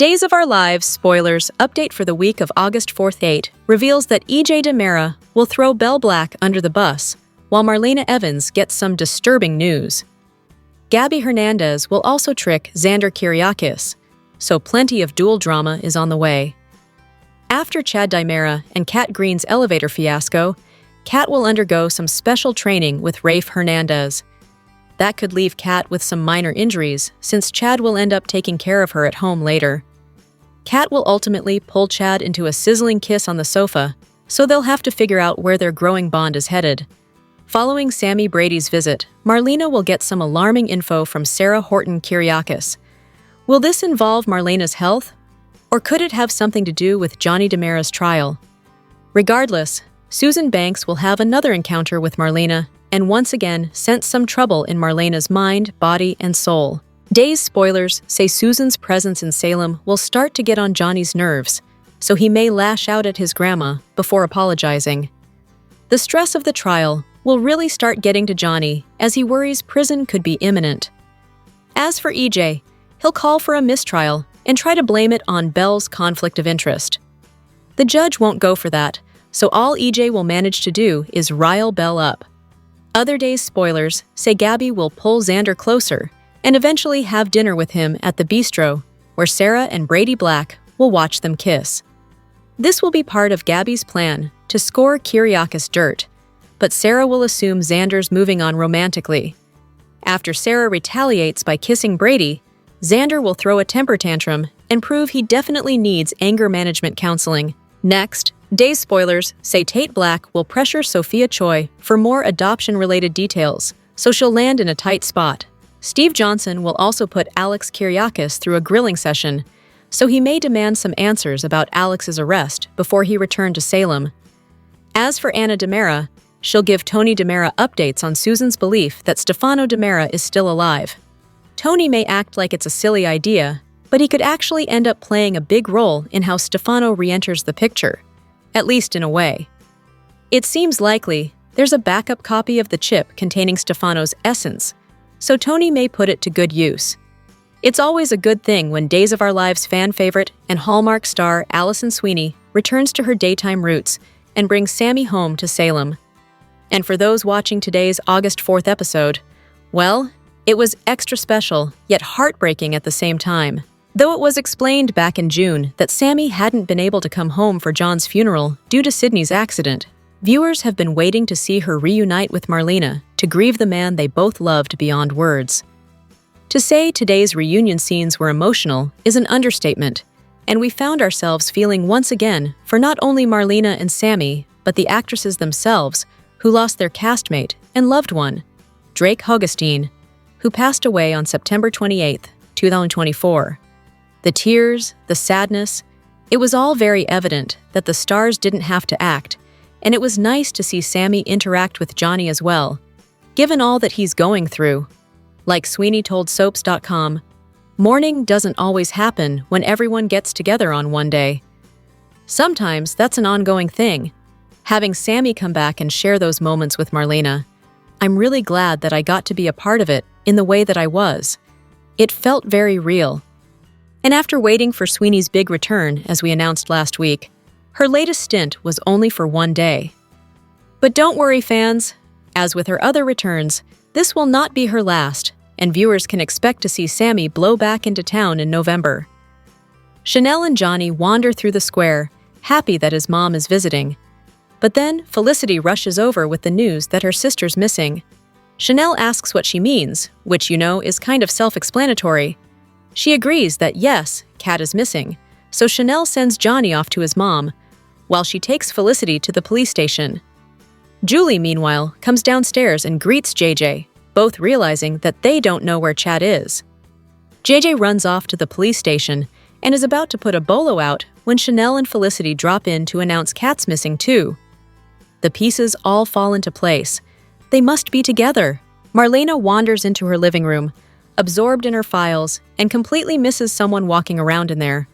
Days of Our Lives spoilers update for the week of August 4th 8 reveals that EJ DiMera will throw Belle Black under the bus, while Marlena Evans gets some disturbing news. Gabby Hernandez will also trick Xander Kyriakis, so plenty of dual drama is on the way. After Chad DiMera and Kat Green's elevator fiasco, Kat will undergo some special training with Rafe Hernandez. That could leave Kat with some minor injuries, since Chad will end up taking care of her at home later. Kat will ultimately pull Chad into a sizzling kiss on the sofa, so they'll have to figure out where their growing bond is headed. Following Sammy Brady's visit, Marlena will get some alarming info from Sarah Horton Kyriakis. Will this involve Marlena's health? Or could it have something to do with Johnny DiMera's trial? Regardless, Susan Banks will have another encounter with Marlena and once again sense some trouble in Marlena's mind, body, and soul. Days spoilers say Susan's presence in Salem will start to get on Johnny's nerves, so he may lash out at his grandma before apologizing. The stress of the trial will really start getting to Johnny as he worries prison could be imminent. As for EJ, he'll call for a mistrial and try to blame it on Belle's conflict of interest. The judge won't go for that, so all EJ will manage to do is rile Belle up. Other Days spoilers say Gabby will pull Xander closer and eventually have dinner with him at the bistro, where Sarah and Brady Black will watch them kiss. This will be part of Gabby's plan to score Kyriakis dirt, but Sarah will assume Xander's moving on romantically. After Sarah retaliates by kissing Brady, Xander will throw a temper tantrum and prove he definitely needs anger management counseling. Next, Days spoilers say Tate Black will pressure Sophia Choi for more adoption-related details, so she'll land in a tight spot. Steve Johnson will also put Alex Kyriakis through a grilling session, so he may demand some answers about Alex's arrest before he returned to Salem. As for Anna DiMera, she'll give Tony DiMera updates on Susan's belief that Stefano DiMera is still alive. Tony may act like it's a silly idea, but he could actually end up playing a big role in how Stefano re-enters the picture. At least in a way. It seems likely there's a backup copy of the chip containing Stefano's essence, so Tony may put it to good use. It's always a good thing when Days of Our Lives fan favorite and Hallmark star Allison Sweeney returns to her daytime roots and brings Sammy home to Salem. And for those watching today's August 4th episode, well, it was extra special, yet heartbreaking at the same time. Though it was explained back in June that Sammy hadn't been able to come home for John's funeral due to Sydney's accident, viewers have been waiting to see her reunite with Marlena to grieve the man they both loved beyond words. To say today's reunion scenes were emotional is an understatement, and we found ourselves feeling once again for not only Marlena and Sammy, but the actresses themselves, who lost their castmate and loved one, Drake Hogestyn, who passed away on September 28, 2024. The tears, the sadness, it was all very evident that the stars didn't have to act, and it was nice to see Sammy interact with Johnny as well, given all that he's going through. Like Sweeney told Soaps.com, mourning doesn't always happen when everyone gets together on one day. Sometimes that's an ongoing thing. Having Sammy come back and share those moments with Marlena, I'm really glad that I got to be a part of it in the way that I was. It felt very real. And after waiting for Sweeney's big return, as we announced last week, her latest stint was only for one day. But don't worry, fans. As with her other returns, this will not be her last, and viewers can expect to see Sammy blow back into town in November. Chanel and Johnny wander through the square, happy that his mom is visiting. But then Felicity rushes over with the news that her sister's missing. Chanel asks what she means, which is kind of self-explanatory. She agrees that yes, Kat is missing, so Chanel sends Johnny off to his mom, while she takes Felicity to the police station. Julie, meanwhile, comes downstairs and greets JJ, both realizing that they don't know where Chad is. JJ runs off to the police station and is about to put a bolo out when Chanel and Felicity drop in to announce Kat's missing too. The pieces all fall into place. They must be together. Marlena wanders into her living room, absorbed in her files, and completely misses someone walking around in there.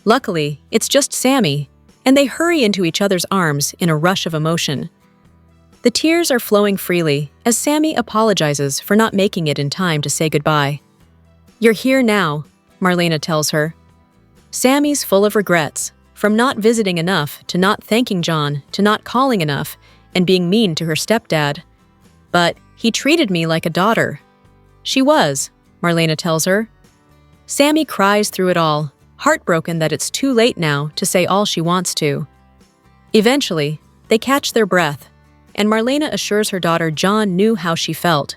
Luckily, it's just Sammy, and they hurry into each other's arms in a rush of emotion. The tears are flowing freely as Sammy apologizes for not making it in time to say goodbye. "You're here now," Marlena tells her. Sammy's full of regrets, from not visiting enough to not thanking John to not calling enough and being mean to her stepdad. But he treated me like a daughter. She was, Marlena tells her. Sammy cries through it all, heartbroken that it's too late now to say all she wants to. Eventually, they catch their breath, and Marlena assures her daughter John knew how she felt.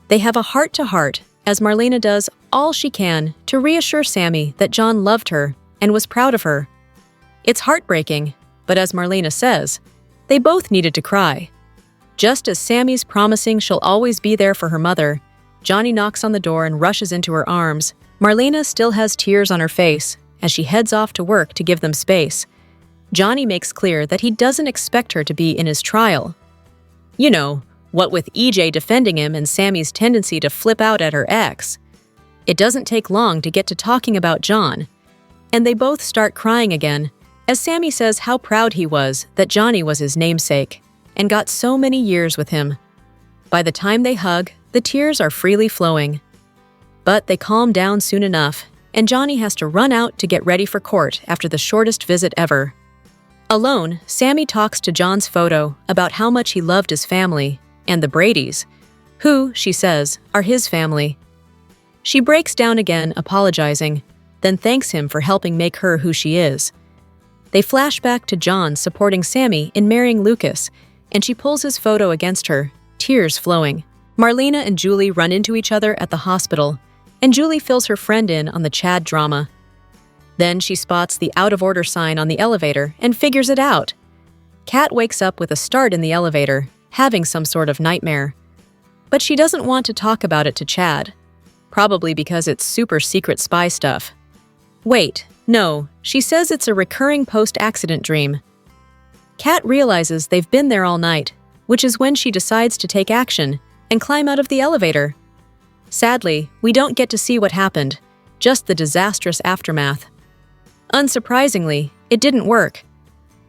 They have a heart-to-heart as Marlena does all she can to reassure Sammy that John loved her and was proud of her. It's heartbreaking, but as Marlena says, they both needed to cry. Just as Sammy's promising she'll always be there for her mother, Johnny knocks on the door and rushes into her arms. Marlena still has tears on her face as she heads off to work to give them space. Johnny makes clear that he doesn't expect her to be in his trial. You know, what with EJ defending him and Sammy's tendency to flip out at her ex. It doesn't take long to get to talking about John, and they both start crying again as Sammy says how proud he was that Johnny was his namesake and got so many years with him. By the time they hug, the tears are freely flowing. But they calm down soon enough, and Johnny has to run out to get ready for court after the shortest visit ever. Alone, Sammy talks to John's photo about how much he loved his family and the Bradys, who, she says, are his family. She breaks down again, apologizing, then thanks him for helping make her who she is. They flash back to John supporting Sammy in marrying Lucas, and she pulls his photo against her, tears flowing. Marlena and Julie run into each other at the hospital, and Julie fills her friend in on the Chad drama. Then she spots the out-of-order sign on the elevator and figures it out. Kat wakes up with a start in the elevator, having some sort of nightmare. But she doesn't want to talk about it to Chad, probably because it's super secret spy stuff. Wait, no, she says it's a recurring post-accident dream. Kat realizes they've been there all night, which is when she decides to take action and climb out of the elevator. Sadly, we don't get to see what happened, just the disastrous aftermath. Unsurprisingly, it didn't work.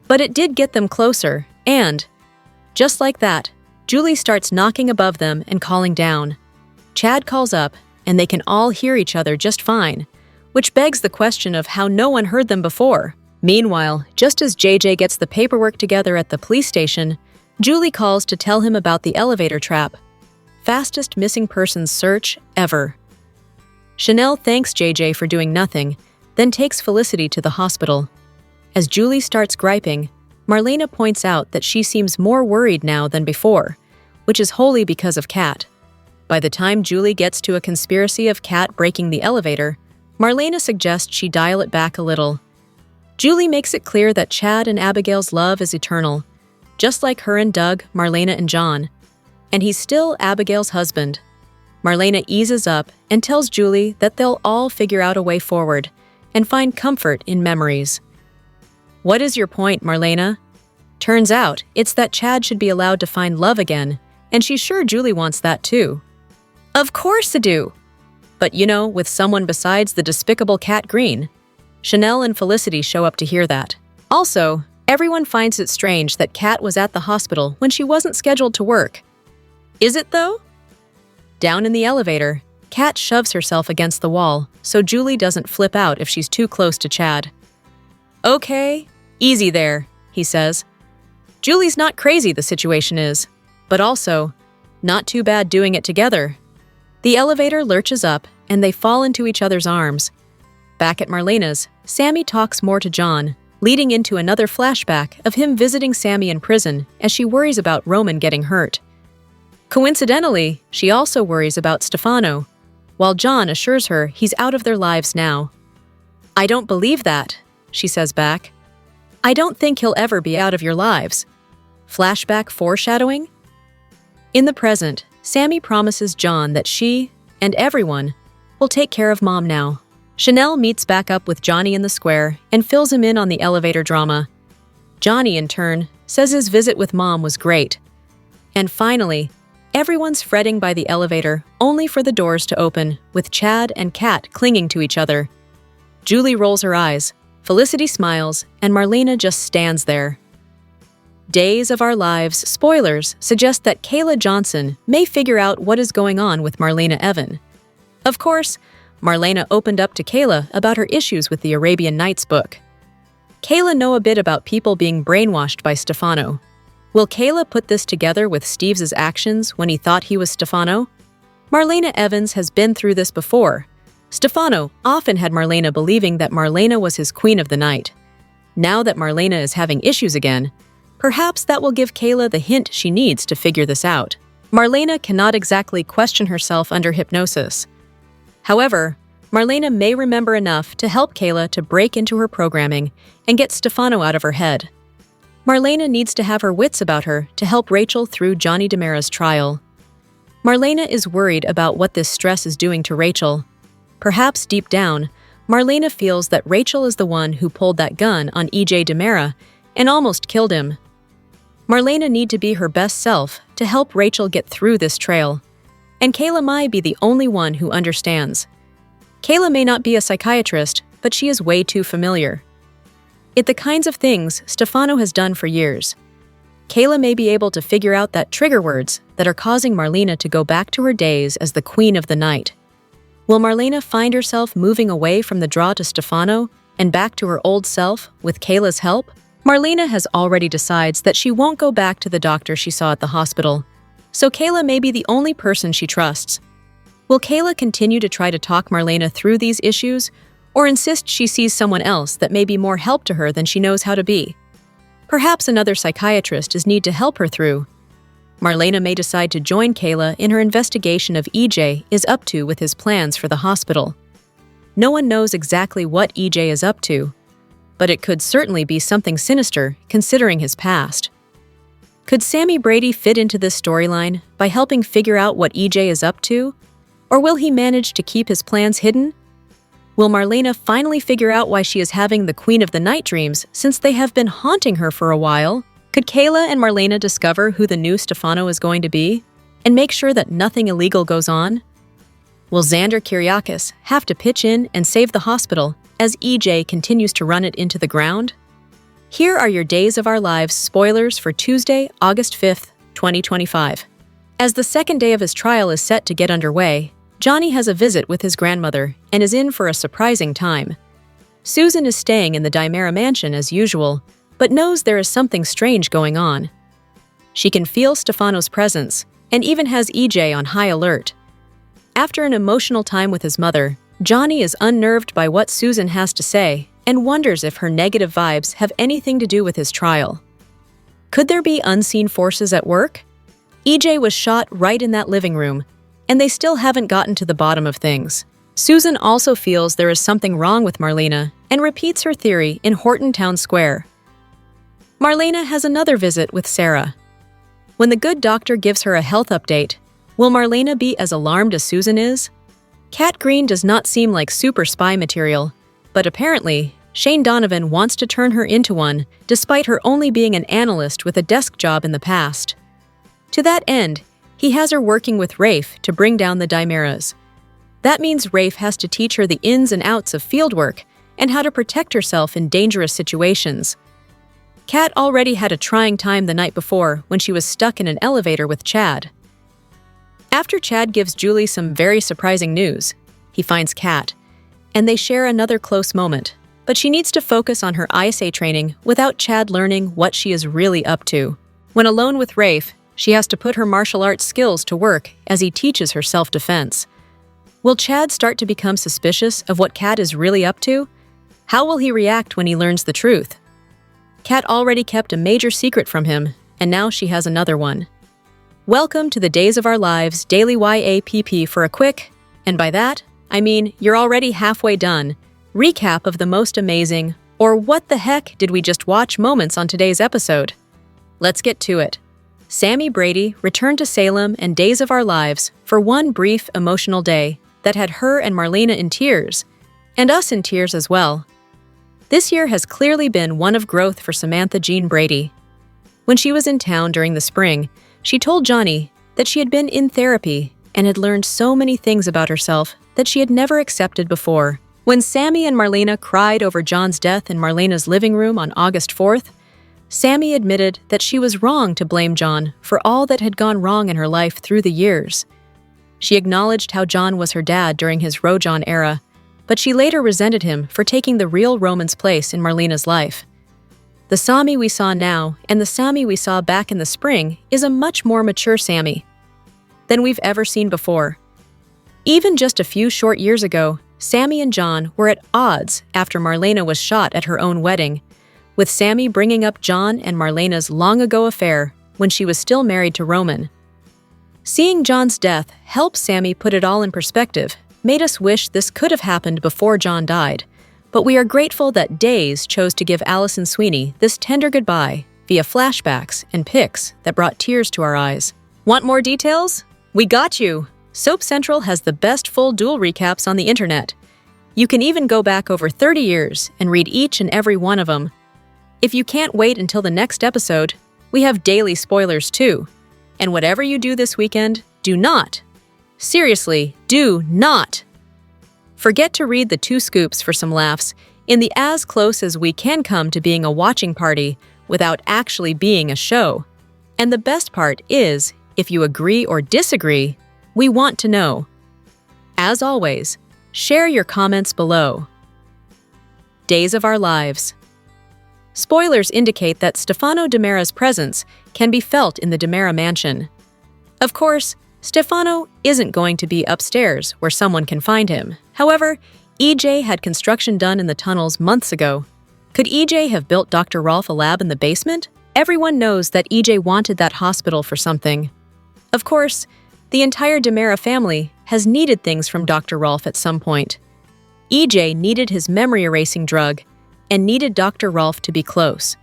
But it did get them closer, and, just like that, Julie starts knocking above them and calling down. Chad calls up, and they can all hear each other just fine, which begs the question of how no one heard them before. Meanwhile, just as JJ gets the paperwork together at the police station, Julie calls to tell him about the elevator trap. Fastest missing persons search ever. Chanel thanks JJ for doing nothing, then takes Felicity to the hospital. As Julie starts griping, Marlena points out that she seems more worried now than before, which is wholly because of Kat. By the time Julie gets to a conspiracy of Kat breaking the elevator, Marlena suggests she dial it back a little. Julie makes it clear that Chad and Abigail's love is eternal, just like her and Doug, Marlena and John, and he's still Abigail's husband. Marlena eases up and tells Julie that they'll all figure out a way forward and find comfort in memories. What is your point, Marlena? Turns out, it's that Chad should be allowed to find love again, and she's sure Julie wants that too. Of course I do! But you know, with someone besides the despicable Kat Green. Chanel and Felicity show up to hear that. Also, everyone finds it strange that Kat was at the hospital when she wasn't scheduled to work. Is it though? Down in the elevator, Kat shoves herself against the wall so Julie doesn't flip out if she's too close to Chad. Okay, easy there, he says. Julie's not crazy, the situation is, but also, not too bad doing it together. The elevator lurches up and they fall into each other's arms. Back at Marlena's, Sammy talks more to John, leading into another flashback of him visiting Sammy in prison as she worries about Roman getting hurt. Coincidentally, she also worries about Stefano, while John assures her he's out of their lives now. I don't believe that, she says back. I don't think he'll ever be out of your lives. Flashback foreshadowing? In the present, Sammy promises John that she, and everyone, will take care of Mom now. Chanel meets back up with Johnny in the square and fills him in on the elevator drama. Johnny, in turn, says his visit with Mom was great. And finally, everyone's fretting by the elevator only for the doors to open, with Chad and Kat clinging to each other. Julie rolls her eyes, Felicity smiles, and Marlena just stands there. Days of Our Lives spoilers suggest that Kayla Johnson may figure out what is going on with Marlena Evan. Of course, Marlena opened up to Kayla about her issues with the Arabian Nights book. Kayla know a bit about people being brainwashed by Stefano. Will Kayla put this together with Steve's actions when he thought he was Stefano? Marlena Evans has been through this before. Stefano often had Marlena believing that Marlena was his queen of the night. Now that Marlena is having issues again, perhaps that will give Kayla the hint she needs to figure this out. Marlena cannot exactly question herself under hypnosis. However, Marlena may remember enough to help Kayla to break into her programming and get Stefano out of her head. Marlena needs to have her wits about her to help Rachel through Johnny DiMera's trial. Marlena is worried about what this stress is doing to Rachel. Perhaps deep down, Marlena feels that Rachel is the one who pulled that gun on EJ DiMera and almost killed him. Marlena need to be her best self to help Rachel get through this trail. And Kayla might be the only one who understands. Kayla may not be a psychiatrist, but she is way too familiar. It's the kinds of things Stefano has done for years. Kayla may be able to figure out that trigger words that are causing Marlena to go back to her days as the queen of the night. Will Marlena find herself moving away from the draw to Stefano and back to her old self with Kayla's help? Marlena has already decided that she won't go back to the doctor she saw at the hospital, so Kayla may be the only person she trusts. Will Kayla continue to try to talk Marlena through these issues, or insist she sees someone else that may be more help to her than she knows how to be? Perhaps another psychiatrist is need to help her through. Marlena may decide to join Kayla in her investigation of EJ is up to with his plans for the hospital. No one knows exactly what EJ is up to, but it could certainly be something sinister considering his past. Could Sammy Brady fit into this storyline by helping figure out what EJ is up to? Or will he manage to keep his plans hidden? Will Marlena finally figure out why she is having the Queen of the Night dreams since they have been haunting her for a while? Could Kayla and Marlena discover who the new Stefano is going to be and make sure that nothing illegal goes on? Will Xander Kyriakis have to pitch in and save the hospital as EJ continues to run it into the ground? Here are your Days of Our Lives spoilers for Tuesday, August 5th, 2025. As the second day of his trial is set to get underway, Johnny has a visit with his grandmother and is in for a surprising time. Susan is staying in the DiMera mansion as usual, but knows there is something strange going on. She can feel Stefano's presence and even has EJ on high alert. After an emotional time with his mother, Johnny is unnerved by what Susan has to say and wonders if her negative vibes have anything to do with his trial. Could there be unseen forces at work? EJ was shot right in that living room, and they still haven't gotten to the bottom of things. Susan also feels there is something wrong with Marlena and repeats her theory in Horton Town Square. Marlena has another visit with Sarah. When the good doctor gives her a health update, will Marlena be as alarmed as Susan is? Kat Green does not seem like super spy material, but apparently, Shane Donovan wants to turn her into one, despite her only being an analyst with a desk job in the past. To that end, he has her working with Rafe to bring down the DiMeras. That means Rafe has to teach her the ins and outs of fieldwork and how to protect herself in dangerous situations. Kat already had a trying time the night before when she was stuck in an elevator with Chad. After Chad gives Julie some very surprising news, he finds Kat, and they share another close moment, but she needs to focus on her ISA training without Chad learning what she is really up to. When alone with Rafe, she has to put her martial arts skills to work as he teaches her self-defense. Will Chad start to become suspicious of what Kat is really up to? How will he react when he learns the truth? Kat already kept a major secret from him, and now she has another one. Welcome to the Days of Our Lives Daily YAPP for a quick, and by that, I mean you're already halfway done, recap of the most amazing, or what the heck did we just watch moments on today's episode. Let's get to it. Sammy Brady returned to Salem and Days of Our Lives for one brief emotional day that had her and Marlena in tears, and us in tears as well. This year has clearly been one of growth for Samantha Jean Brady. When she was in town during the spring, she told Johnny that she had been in therapy and had learned so many things about herself that she had never accepted before. When Sammy and Marlena cried over John's death in Marlena's living room on August 4th, Sammy admitted that she was wrong to blame John for all that had gone wrong in her life through the years. She acknowledged how John was her dad during his Rojon era, but she later resented him for taking the real Roman's place in Marlena's life. The Sami we saw now and the Sami we saw back in the spring is a much more mature Sami than we've ever seen before. Even just a few short years ago, Sami and John were at odds after Marlena was shot at her own wedding, with Sami bringing up John and Marlena's long-ago affair when she was still married to Roman. Seeing John's death helped Sami put it all in perspective, made us wish this could have happened before John died, but we are grateful that Days chose to give Allison Sweeney this tender goodbye via flashbacks and pics that brought tears to our eyes. Want more details? We got you! Soap Central has the best full duel recaps on the internet. You can even go back over 30 years and read each and every one of them. If you can't wait until the next episode, we have daily spoilers too. And whatever you do this weekend, do not, seriously, do not forget to read the 2 scoops for some laughs in the as close as we can come to being a watching party without actually being a show. And the best part is, if you agree or disagree, we want to know. As always, share your comments below. Days of Our Lives. Spoilers indicate that Stefano DiMera's presence can be felt in the DiMera mansion. Of course, Stefano isn't going to be upstairs where someone can find him. However, EJ had construction done in the tunnels months ago. Could EJ have built Dr. Rolf a lab in the basement? Everyone knows that EJ wanted that hospital for something. Of course, the entire DiMera family has needed things from Dr. Rolf at some point. EJ needed his memory-erasing drug and needed Dr. Rolf to be close.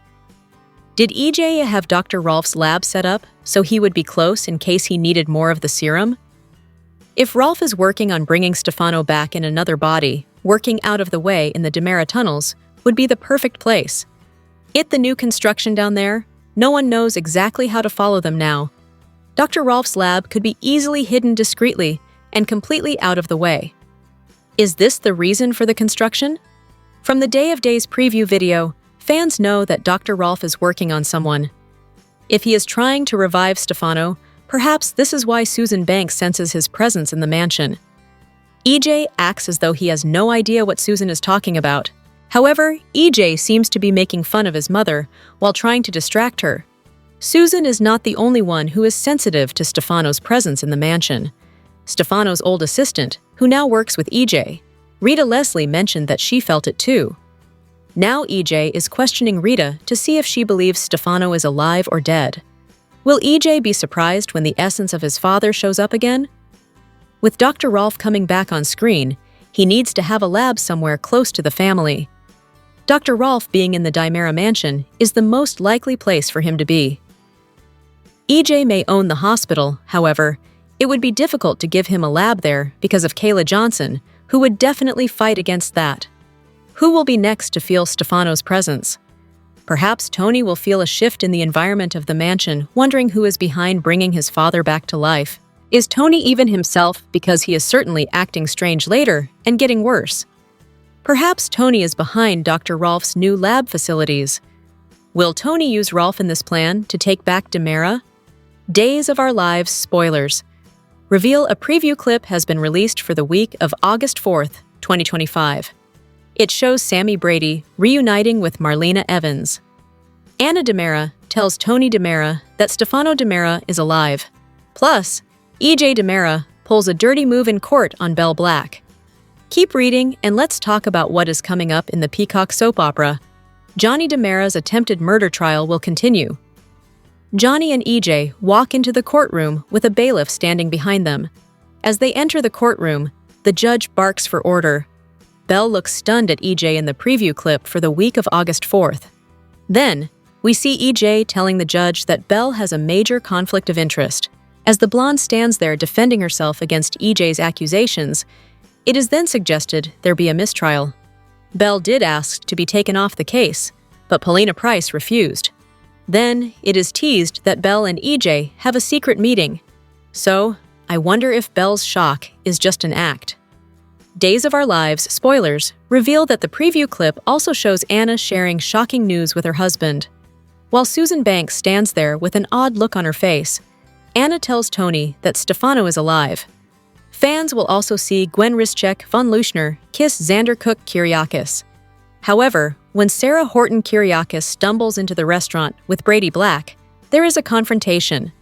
Did EJ have Dr. Rolf's lab set up so he would be close in case he needed more of the serum? If Rolf is working on bringing Stefano back in another body, working out of the way in the DiMera tunnels would be the perfect place. It the new construction down there, no one knows exactly how to follow them now. Dr. Rolf's lab could be easily hidden discreetly and completely out of the way. Is this the reason for the construction? From the Day of Days preview video, fans know that Dr. Rolf is working on someone. If he is trying to revive Stefano, perhaps this is why Susan Banks senses his presence in the mansion. EJ acts as though he has no idea what Susan is talking about. However, EJ seems to be making fun of his mother while trying to distract her. Susan is not the only one who is sensitive to Stefano's presence in the mansion. Stefano's old assistant, who now works with EJ, Rita Leslie, mentioned that she felt it too. Now EJ is questioning Rita to see if she believes Stefano is alive or dead. Will EJ be surprised when the essence of his father shows up again? With Dr. Rolf coming back on screen, he needs to have a lab somewhere close to the family. Dr. Rolf being in the DiMera mansion is the most likely place for him to be. EJ may own the hospital, however, it would be difficult to give him a lab there because of Kayla Johnson, who would definitely fight against that. Who will be next to feel Stefano's presence? Perhaps Tony will feel a shift in the environment of the mansion, wondering who is behind bringing his father back to life. Is Tony even himself because he is certainly acting strange later and getting worse? Perhaps Tony is behind Dr. Rolf's new lab facilities. Will Tony use Rolf in this plan to take back DiMera? Days of Our Lives spoilers. Reveal a preview clip has been released for the week of August 4th, 2025. It shows Sammy Brady reuniting with Marlena Evans. Anna DiMera tells Tony DiMera that Stefano DiMera is alive. Plus, EJ DiMera pulls a dirty move in court on Belle Black. Keep reading and let's talk about what is coming up in the Peacock soap opera. Johnny DiMera's attempted murder trial will continue. Johnny and EJ walk into the courtroom with a bailiff standing behind them. As they enter the courtroom, the judge barks for order. Belle looks stunned at EJ in the preview clip for the week of August 4th. Then, we see EJ telling the judge that Belle has a major conflict of interest. As the blonde stands there defending herself against EJ's accusations, it is then suggested there be a mistrial. Belle did ask to be taken off the case, but Paulina Price refused. Then, it is teased that Belle and EJ have a secret meeting. So, I wonder if Belle's shock is just an act. Days of Our Lives spoilers reveal that the preview clip also shows Anna sharing shocking news with her husband. While Susan Banks stands there with an odd look on her face, Anna tells Tony that Stefano is alive. Fans will also see Gwen Rischek von Leuschner kiss Xander Cook Kyriakis. However, when Sarah Horton Kyriakis stumbles into the restaurant with Brady Black, there is a confrontation.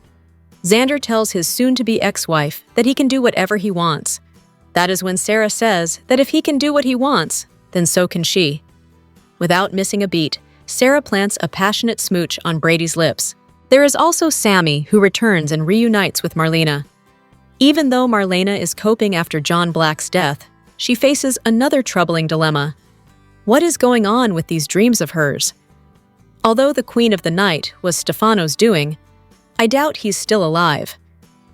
Xander tells his soon-to-be ex-wife that he can do whatever he wants. That is when Sarah says that if he can do what he wants, then so can she. Without missing a beat, Sarah plants a passionate smooch on Brady's lips. There is also Sammy, who returns and reunites with Marlena. Even though Marlena is coping after John Black's death, she faces another troubling dilemma. What is going on with these dreams of hers? Although the Queen of the Night was Stefano's doing, I doubt he's still alive.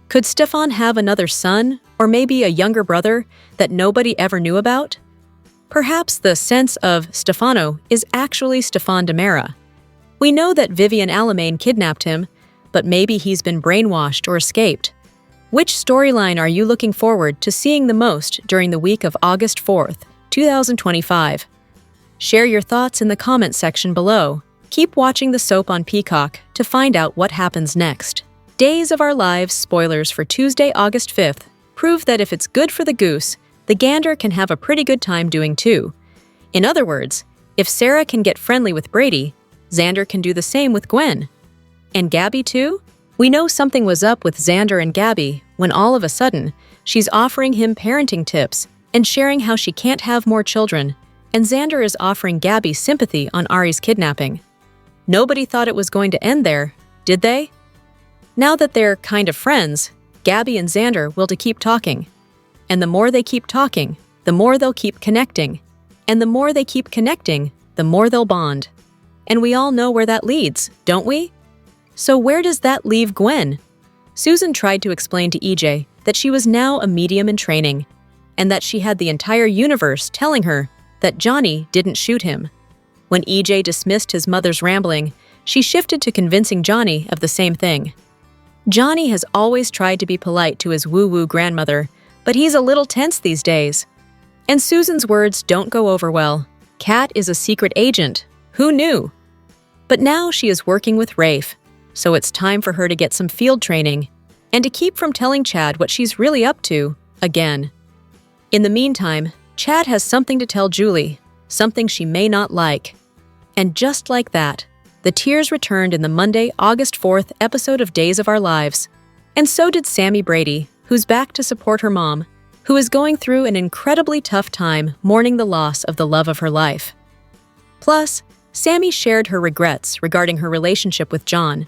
Could Stefan have another son, or maybe a younger brother, that nobody ever knew about? Perhaps the sense of Stefano is actually Stefan Demera. We know that Vivian Alamain kidnapped him, but maybe he's been brainwashed or escaped. Which storyline are you looking forward to seeing the most during the week of August 4th, 2025? Share your thoughts in the comment section below. Keep watching the soap on Peacock to find out what happens next. Days of Our Lives spoilers for Tuesday, August 5th prove that if it's good for the goose, the gander can have a pretty good time doing too. In other words, if Sarah can get friendly with Brady, Xander can do the same with Gwen. And Gabby too? We know something was up with Xander and Gabby when all of a sudden, she's offering him parenting tips and sharing how she can't have more children, and Xander is offering Gabby sympathy on Ari's kidnapping. Nobody thought it was going to end there, did they? Now that they're kind of friends, Gabby and Xander will to keep talking. And the more they keep talking, the more they'll keep connecting. And the more they keep connecting, the more they'll bond. And we all know where that leads, don't we? So where does that leave Gwen? Susan tried to explain to EJ that she was now a medium in training, and that she had the entire universe telling her that Johnny didn't shoot him. When EJ dismissed his mother's rambling, she shifted to convincing Johnny of the same thing. Johnny has always tried to be polite to his woo-woo grandmother, but he's a little tense these days. And Susan's words don't go over well. Kat is a secret agent. Who knew? But now she is working with Rafe, so it's time for her to get some field training and to keep from telling Chad what she's really up to, again. In the meantime, Chad has something to tell Julie, something she may not like. And just like that, the tears returned in the Monday, August 4th episode of Days of Our Lives. And so did Sammy Brady, who's back to support her mom, who is going through an incredibly tough time mourning the loss of the love of her life. Plus, Sammy shared her regrets regarding her relationship with John,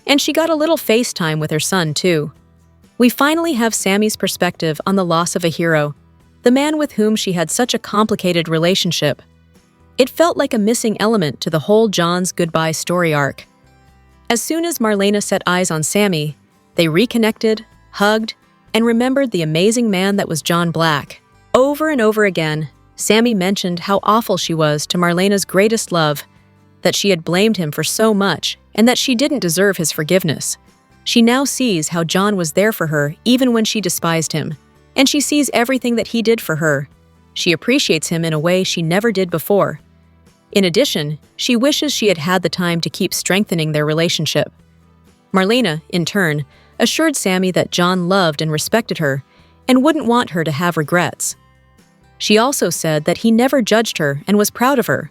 and she got a little FaceTime with her son, too. We finally have Sammy's perspective on the loss of a hero, the man with whom she had such a complicated relationship. It felt like a missing element to the whole John's goodbye story arc. As soon as Marlena set eyes on Sammy, they reconnected, hugged, and remembered the amazing man that was John Black. Over and over again, Sammy mentioned how awful she was to Marlena's greatest love, that she had blamed him for so much, and that she didn't deserve his forgiveness. She now sees how John was there for her even when she despised him, and she sees everything that he did for her. She appreciates him in a way she never did before. In addition, she wishes she had had the time to keep strengthening their relationship. Marlena, in turn, assured Sammy that John loved and respected her and wouldn't want her to have regrets. She also said that he never judged her and was proud of her.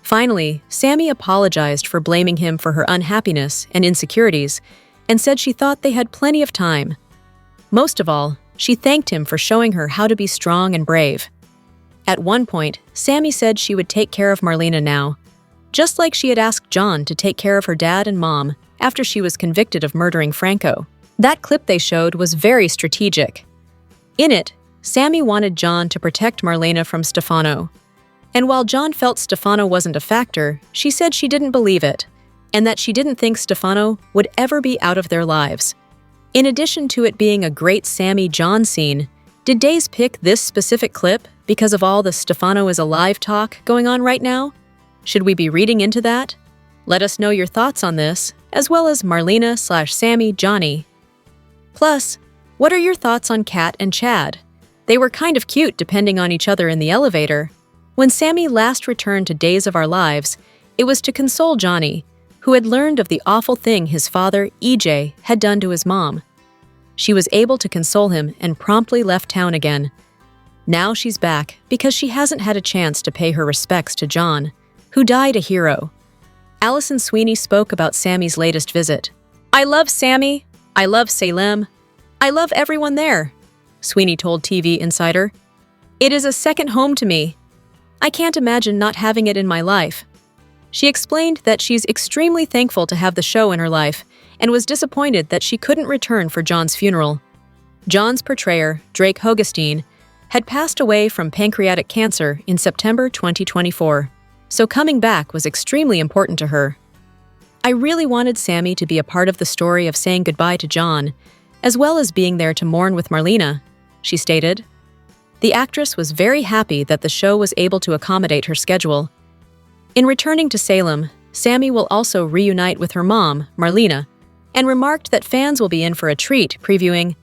Finally, Sammy apologized for blaming him for her unhappiness and insecurities and said she thought they had plenty of time. Most of all, she thanked him for showing her how to be strong and brave. At one point, Sammy said she would take care of Marlena now, just like she had asked John to take care of her dad and mom after she was convicted of murdering Franco. That clip they showed was very strategic. In it, Sammy wanted John to protect Marlena from Stefano. And while John felt Stefano wasn't a factor, she said she didn't believe it, and that she didn't think Stefano would ever be out of their lives. In addition to it being a great Sammy-John scene, did Days pick this specific clip because of all the Stefano is alive talk going on right now? Should we be reading into that? Let us know your thoughts on this, as well as Marlena/Sammy Johnny. Plus, what are your thoughts on Kat and Chad? They were kind of cute depending on each other in the elevator. When Sammy last returned to Days of Our Lives, it was to console Johnny, who had learned of the awful thing his father, EJ, had done to his mom. She was able to console him and promptly left town again. Now she's back because she hasn't had a chance to pay her respects to John, who died a hero. Allison Sweeney spoke about Sammy's latest visit. "I love Sammy. I love Salem. I love everyone there," Sweeney told TV Insider. "It is a second home to me. I can't imagine not having it in my life." She explained that she's extremely thankful to have the show in her life and was disappointed that she couldn't return for John's funeral. John's portrayer, Drake Hogestyn, had passed away from pancreatic cancer in September 2024, so coming back was extremely important to her. "I really wanted Sammy to be a part of the story of saying goodbye to John, as well as being there to mourn with Marlena," she stated. The actress was very happy that the show was able to accommodate her schedule. In returning to Salem, Sammy will also reunite with her mom, Marlena, and remarked that fans will be in for a treat, previewing,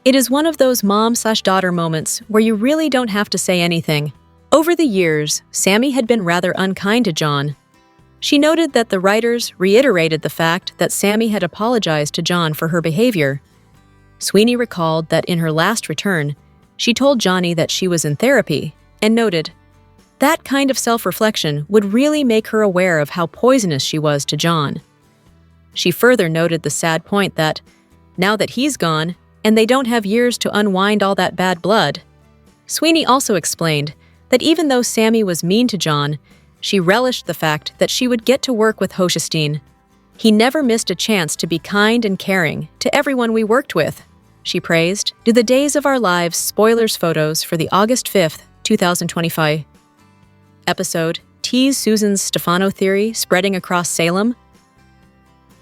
"It is one of those mom/daughter moments where you really don't have to say anything." Over the years, Sammy had been rather unkind to John. She noted that the writers reiterated the fact that Sammy had apologized to John for her behavior. Sweeney recalled that in her last return, she told Johnny that she was in therapy and noted, "That kind of self-reflection would really make her aware of how poisonous she was to John." She further noted the sad point that, now that he's gone, and they don't have years to unwind all that bad blood. Sweeney also explained that even though Sammy was mean to John, she relished the fact that she would get to work with Hogestyn. "He never missed a chance to be kind and caring to everyone we worked with," she praised. "Do the days of our lives spoilers photos for the August 5th, 2025 episode tease Susan's Stefano theory spreading across Salem?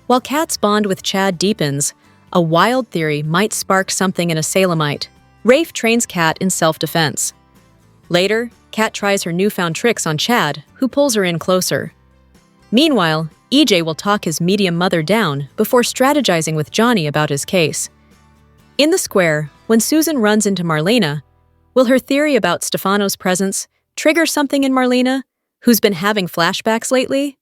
While Kat's bond with Chad deepens, a wild theory might spark something in a Salemite. Rafe trains Kat in self-defense. Later, Kat tries her newfound tricks on Chad, who pulls her in closer. Meanwhile, EJ will talk his medium mother down before strategizing with Johnny about his case. In the square, when Susan runs into Marlena, will her theory about Stefano's presence trigger something in Marlena, who's been having flashbacks lately?